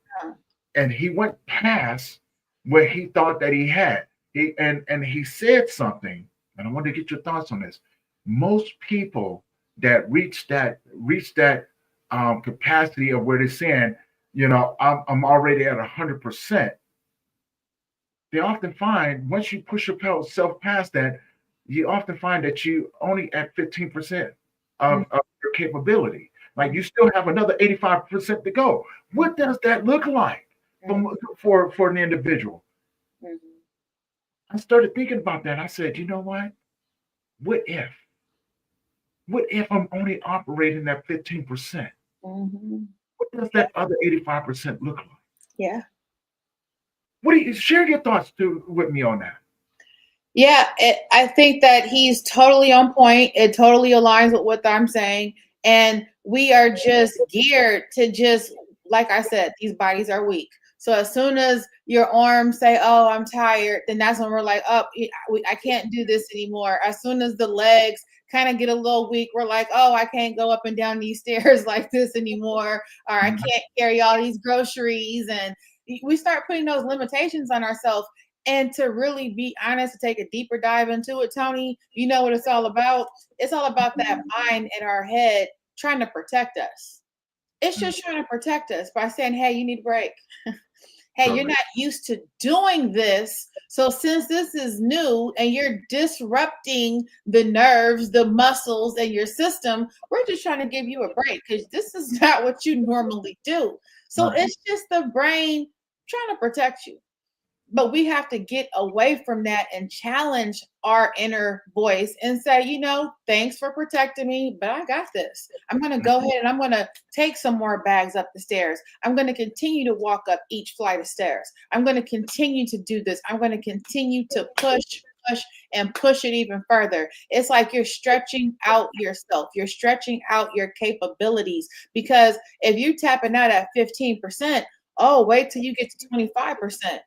And he went past where he thought that he had. And he said something, and I want to get your thoughts on this. Most people that reach that capacity of where they're saying, I'm already at 100%. They often find, once you push yourself past that, you often find that you only at 15% of your capability. Like, you still have another 85% to go. What does that look like for an individual? I started thinking about that. I said, you know what? What if? What if I'm only operating at 15%? What does that other 85% look like? Yeah. What do you share your thoughts with me on that? Yeah, I think that he's totally on point. It totally aligns with what I'm saying. And we are just geared to just, like I said, these bodies are weak. So as soon as your arms say, "Oh, I'm tired," then that's when we're like, "Oh, I can't do this anymore." As soon as the legs kind of get a little weak, we're like, "Oh, I can't go up and down these stairs like this anymore," or "I Mhm. can't carry all these groceries." And we start putting those limitations on ourselves. And to really be honest, to take a deeper dive into it, Tony, you know what it's all about? It's all about that mind in our head trying to protect us. It's just trying to protect us by saying, hey, you need a break. Hey, you're Totally. not used to doing this. So since this is new and you're disrupting the nerves, the muscles, and your system, we're just trying to give you a break because this is not what you normally do. So Right. it's just the brain trying to protect you. But we have to get away from that and challenge our inner voice and say, thanks for protecting me, but I got this. I'm going to go ahead and I'm going to take some more bags up the stairs. I'm going to continue to walk up each flight of stairs. I'm going to continue to do this. I'm going to continue to push, and push it even further. It's like you're stretching out yourself. You're stretching out your capabilities, because if you're tapping out at 15%, oh, wait till you get to 25%.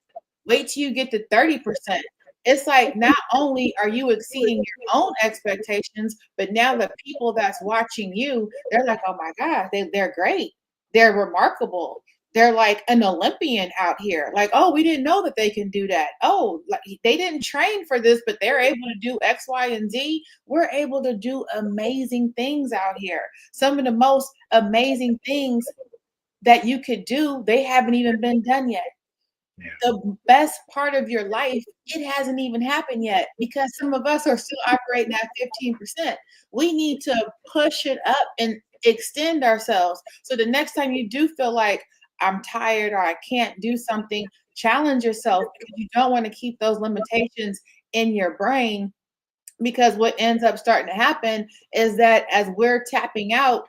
Wait till you get to 30%. It's like not only are you exceeding your own expectations, but now the people that's watching you, they're like, oh my God, they're great. they're remarkable. They're like an Olympian out here. Like, oh, we didn't know that they can do that. Oh, like they didn't train for this, but they're able to do X, Y, and Z. We're able to do amazing things out here. Some of the most amazing things that you could do, they haven't even been done yet. Yeah. The best part of your life, it hasn't even happened yet because some of us are still operating at 15%. We need to push it up and extend ourselves. So the next time you do feel like I'm tired or I can't do something, challenge yourself because you don't want to keep those limitations in your brain. Because what ends up starting to happen is that as we're tapping out,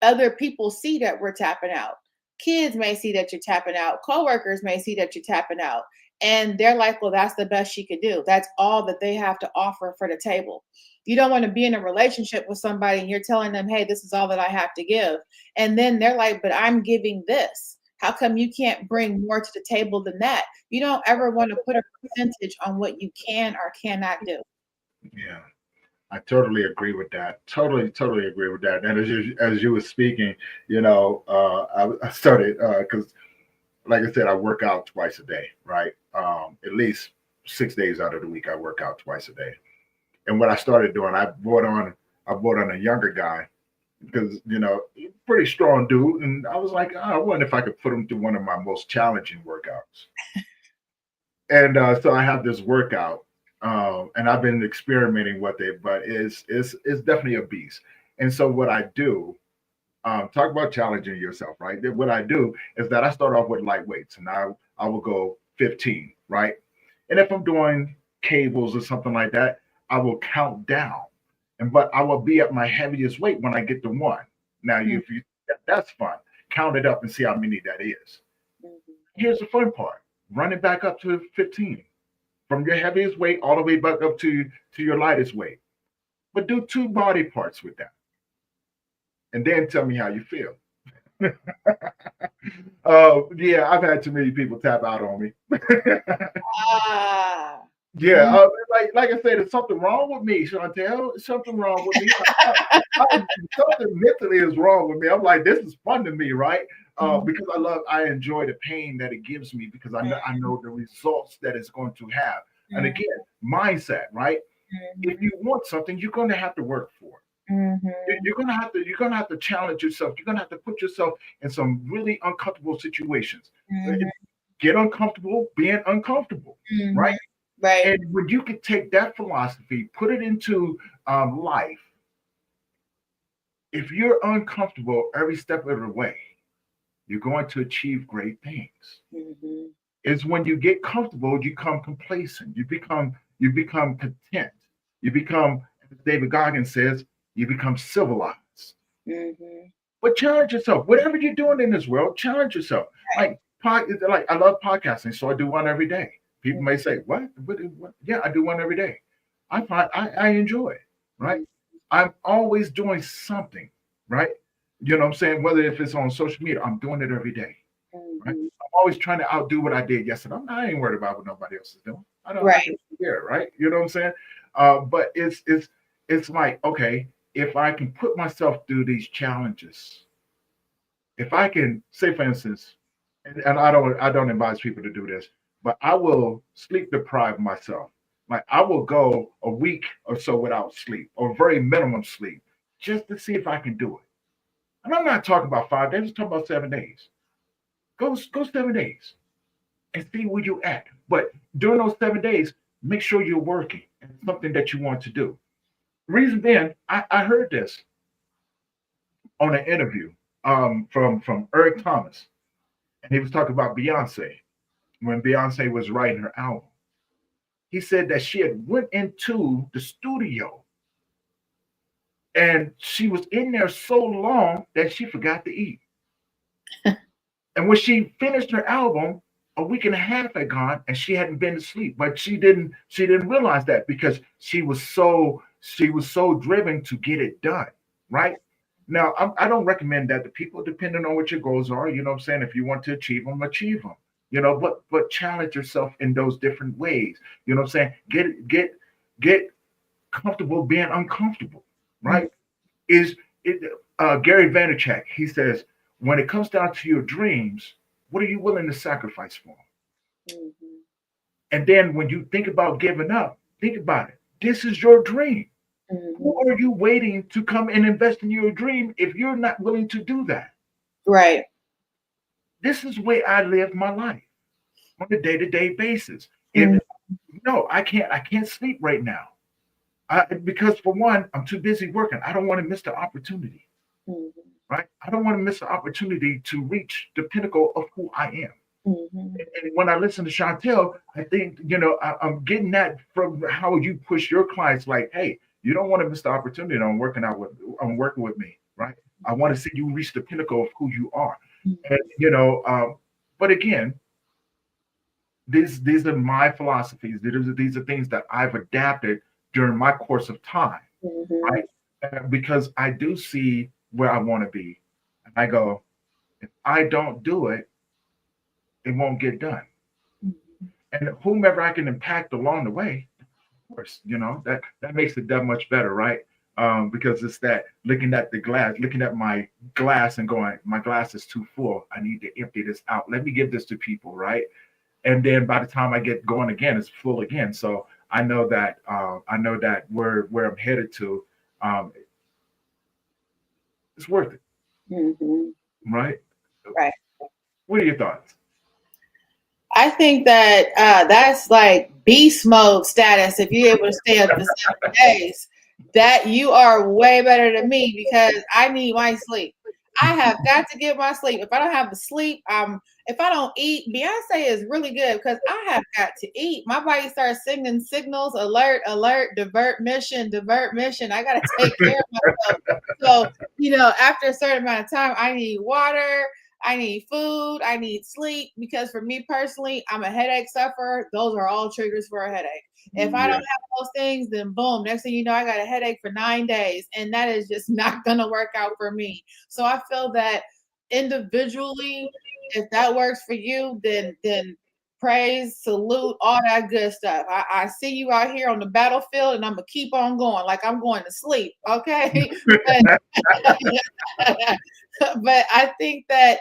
other people see that we're tapping out. Kids may see that you're tapping out. Coworkers may see that you're tapping out. And they're like, well, that's the best she could do. That's all that they have to offer for the table. You don't want to be in a relationship with somebody and you're telling them, hey, this is all that I have to give. And then they're like, but I'm giving this. How come you can't bring more to the table than that? You don't ever want to put a percentage on what you can or cannot do. Yeah. I totally agree with that. Totally agree with that. And as you were speaking, I started because, like I said, I work out twice a day, right? At least 6 days out of the week, I work out twice a day. And what I started doing, I brought on a younger guy because pretty strong dude, and I was like, oh, I wonder if I could put him through one of my most challenging workouts. And so I have this workout, and I've been experimenting with it, but it's definitely a beast. And so what I do, talk about challenging yourself, right? What I do is that I start off with light weights, and I will go 15, right? And if I'm doing cables or something like that, I will count down, but I will be at my heaviest weight when I get to one. Now, Mhm. if you that's fun, count it up and see how many that is. Mhm. Here's the fun part: run it back up to 15 from your heaviest weight all the way back up to your lightest weight. But do two body parts with that, and then tell me how you feel. Yeah, I've had too many people tap out on me. Ah. Yeah, Mm. like I said, there's something wrong with me, Shauntel. Something wrong with me. Something mentally is wrong with me. I'm like, this is fun to me, right? Mhm. Because I enjoy the pain that it gives me because I know the results that it's going to have. And Mhm. again, mindset, right? If Mhm. you want something, you're going to have to work for it. Mhm. You're gonna have to challenge yourself. You're gonna have to put yourself in some really uncomfortable situations. Mhm. Get uncomfortable being uncomfortable, right? Mhm. Right. And when you can take that philosophy, put it into life, if you're uncomfortable every step of the way, you're going to achieve great things. Mhm. It's when you get comfortable, you become complacent. You become content. You become, as David Goggins says, you become civilized. Mhm. But challenge yourself. Whatever you're doing in this world, challenge yourself. Like I love podcasting, so I do one every day. People may say, "What? What? Yeah, I do one every day. I enjoy it, right? Mhm. I'm always doing something, right? You know what I'm saying? Whether if it's on social media, I'm doing it every day, right? Mhm. I'm always trying to outdo what I did yesterday. I ain't worried about what nobody else is doing. I Right. can hear it, right? You know what I'm saying? But it's like, okay, if I can put myself through these challenges, if I can say, for instance, and I don't advise people to do this, but I will sleep deprive myself. Like I will go a week or so without sleep, or very minimum sleep, just to see if I can do it. And I'm not talking about 5 days, I'm talking about 7 days. Go 7 days and see where you're at. But during those 7 days, make sure you're working and it's something that you want to do. Reason being, I heard this on an interview from Eric Thomas, and he was talking about Beyonce when Beyonce was writing her album. He said that she had went into the studio and she was in there so long that she forgot to eat. And when she finished her album, a week and a half had gone and she hadn't been to sleep. But she didn't realize that because she was so driven to get it done. Right. Now, I don't recommend that to people, depending on what your goals are. You know what I'm saying? If you want to achieve them, achieve them. But challenge yourself in those different ways. You know what I'm saying? Get comfortable being uncomfortable. Mhm. Right? Is it Gary Vaynerchuk? He says when it comes down to your dreams, what are you willing to sacrifice for? Mm-hmm. And then when you think about giving up, think about it. This is your dream. Who Mm-hmm. are you waiting to come and invest in your dream if you're not willing to do that? Right. This is the way I live my life on a day-to-day basis. If Mm-hmm. no, I can't sleep right now. Because for one, I'm too busy working. I don't want to miss the opportunity, Mm-hmm. right? I don't want to miss the opportunity to reach the pinnacle of who I am. Mm-hmm. And when I listen to Shauntel, I think, I'm getting that from how you push your clients like, hey, you don't want to miss the opportunity on working with me, right? I want to see you reach the pinnacle of who you are. And, but again, these are my philosophies. These are things that I've adapted during my course of time, Mm-hmm. right? Because I do see where I want to be. And I go, if I don't do it, it won't get done. And whomever I can impact along the way, of course, that makes it that much better, right? Because it's that looking at my glass and going, my glass is too full. I need to empty this out. Let me give this to people, right? And then by the time I get going again, it's full again. So I know that where I'm headed to, um, it's worth it, Mm-hmm. right? Right. What are your thoughts? I think that that's like beast mode status. If you're able to stay up for 7 days, that you are way better than me because I need my sleep. I have got to get my sleep. If I don't have the sleep, if I don't eat, Beyonce is really good because I have got to eat. My body starts singing signals, alert, alert, divert mission, divert mission. I got to take care of myself. So, after a certain amount of time, I need water. I need food. I need sleep because for me personally, I'm a headache sufferer. Those are all triggers for a headache. If I don't Yeah. have those things, then boom, next thing you know, I got a headache for 9 days. And that is just not going to work out for me. So I feel that individually, if that works for you, then praise, salute, all that good stuff. I see you out here on the battlefield and I'm going to keep on going like I'm going to sleep. Okay. But but I think that,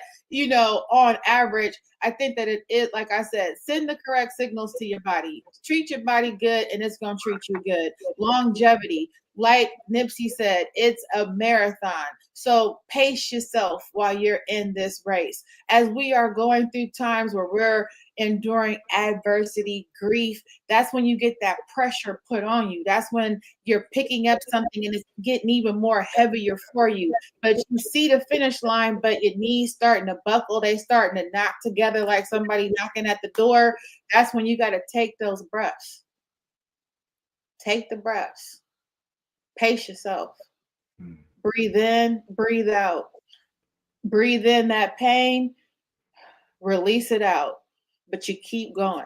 on average, I think that it is, like I said, send the correct signals to your body. Treat your body good and it's going to treat you good. Longevity, like Nipsey said, it's a marathon. So pace yourself while you're in this race. As we are going through times where we're enduring adversity, grief, that's when you get that pressure put on you. That's when you're picking up something and it's getting even more heavier for you. But you see the finish line, but your knees starting to buckle, they starting to knock together like somebody knocking at the door. That's when you got to take those breaths. Take the breaths. Pace yourself. Mm, Breathe in, breathe out. Breathe in that pain, release it out. But you keep going.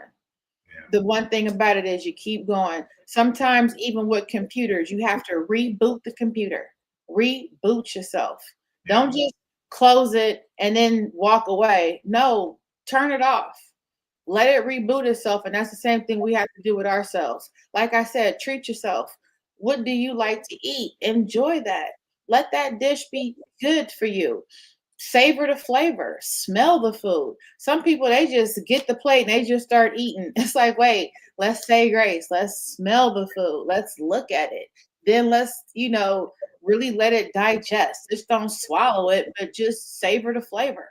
yeah. The one thing about it is you keep going. Sometimes, even with computers, you have to reboot the computer, reboot yourself. Yeah. Don't just close it and then walk away. No, turn it off. Let it reboot itself. And that's the same thing we have to do with ourselves. Like I said, treat yourself. What do you like to eat? Enjoy that. Let that dish be good for you. Savor the flavor, smell the food. Some people, they just get the plate and they just start eating. It's like, wait, let's say grace, let's smell the food, let's look at it, then let's, really let it digest. Just don't swallow it, but just savor the flavor.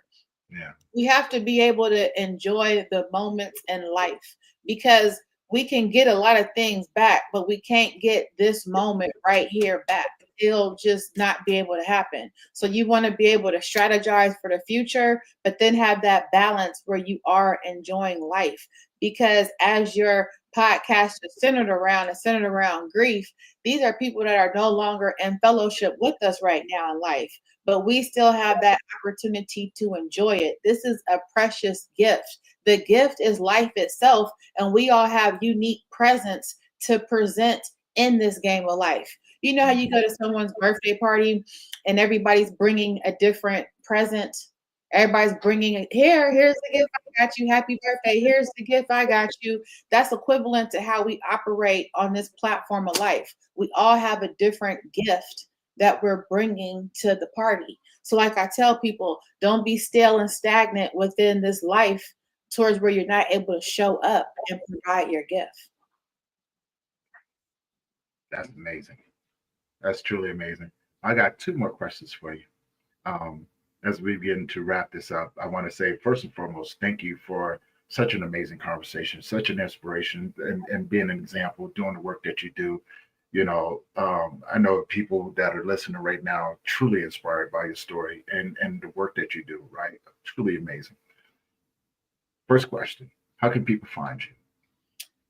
Yeah. We have to be able to enjoy the moments in life because we can get a lot of things back, but we can't get this moment right here back. It'll just not be able to happen. So you want to be able to strategize for the future, but then have that balance where you are enjoying life. Because as your podcast is centered around grief, these are people that are no longer in fellowship with us right now in life, but we still have that opportunity to enjoy it. This is a precious gift. The gift is life itself, and we all have unique presence to present in this game of life. You know how you go to someone's birthday party and everybody's bringing a different present? Everybody's bringing it here. Here's the gift I got you. Happy birthday. Here's the gift I got you. That's equivalent to how we operate on this platform of life. We all have a different gift that we're bringing to the party. So, like I tell people, don't be stale and stagnant within this life towards where you're not able to show up and provide your gift. That's amazing. That's truly amazing. I got two more questions for you. Um, as we begin to wrap this up, I want to say first and foremost, thank you for such an amazing conversation, such an inspiration, and being an example, doing the work that you do. I know people that are listening right now truly inspired by your story and the work that you do. Right, truly amazing. First question: how can people find you?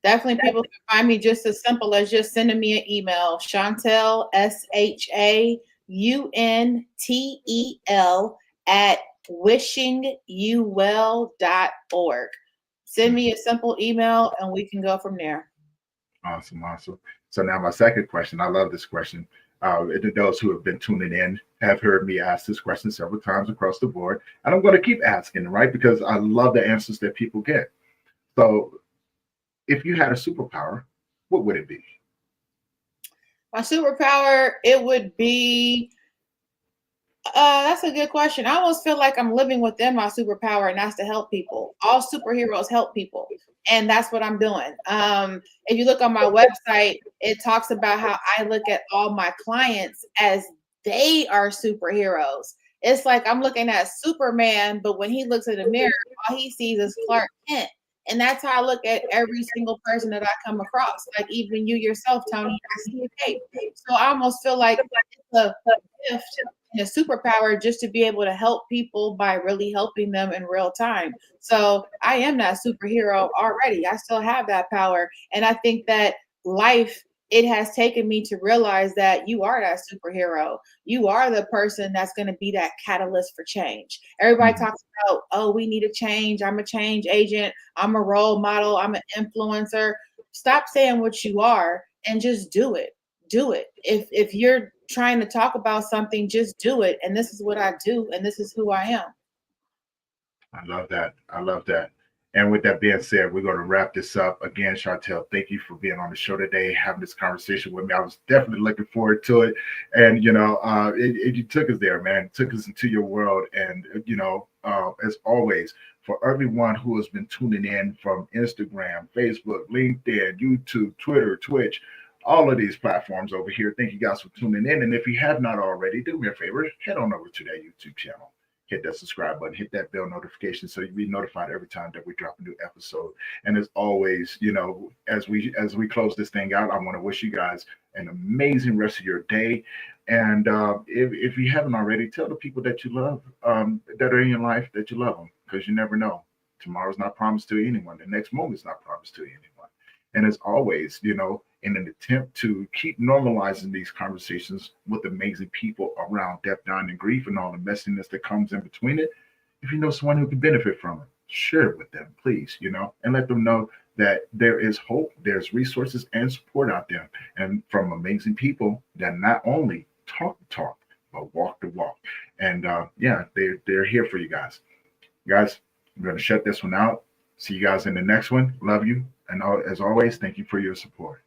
Definitely people can find me just as simple as just sending me an email, Shauntel, Shauntel at wishingyouwell.org. Send me a simple email and we can go from there. Awesome, awesome. So now my second question. I love this question. Those who have been tuning in have heard me ask this question several times across the board, and I'm going to keep asking, right? Because I love the answers that people get. So, if you had a superpower, what would it be? My superpower, it would be that's a good question. I almost feel like I'm living within my superpower, and that's to help people. All superheroes help people, and that's what I'm doing. If you look on my website, it talks about how I look at all my clients as they are superheroes. It's like I'm looking at Superman, but when he looks in the mirror, all he sees is Clark Kent. And that's how I look at every single person that I come across. Like even you yourself, Tony, I see a cape. So I almost feel like it's a gift and a superpower just to be able to help people by really helping them in real time. So I am that superhero already. I still have that power. And I think that life, it has taken me to realize that you are that superhero. You are the person that's going to be that catalyst for change. Everybody Mhm. talks about, oh, we need a change. I'm a change agent. I'm a role model. I'm an influencer. Stop saying what you are and just do it. Do it. If you're trying to talk about something, just do it. And this is what I do, and this is who I am. I love that. I love that. And with that being said, we're going to wrap this up. Again, Chantel, thank you for being on the show today, having this conversation with me. I was definitely looking forward to it. And, you took us there, man. Took us into your world. And, as always, for everyone who has been tuning in from Instagram, Facebook, LinkedIn, YouTube, Twitter, Twitch, all of these platforms over here, thank you guys for tuning in. And if you have not already, do me a favor, head on over to that YouTube channel, hit that subscribe button, hit that bell notification so you'll be notified every time that we drop a new episode. And as always, as we close this thing out, I want to wish you guys an amazing rest of your day. And if you haven't already, tell the people that you love, that are in your life, that you love them, because you never know. Tomorrow's not promised to anyone. The next moment's not promised to anyone. And as always, in an attempt to keep normalizing these conversations with amazing people around death, dying, and grief, and all the messiness that comes in between it, if you know someone who can benefit from it, share it with them, please, and let them know that there is hope, there's resources and support out there, and from amazing people that not only talk the talk, but walk the walk. And yeah, they're here for you guys. Guys, I'm going to shut this one out. See you guys in the next one. Love you. And as always, thank you for your support.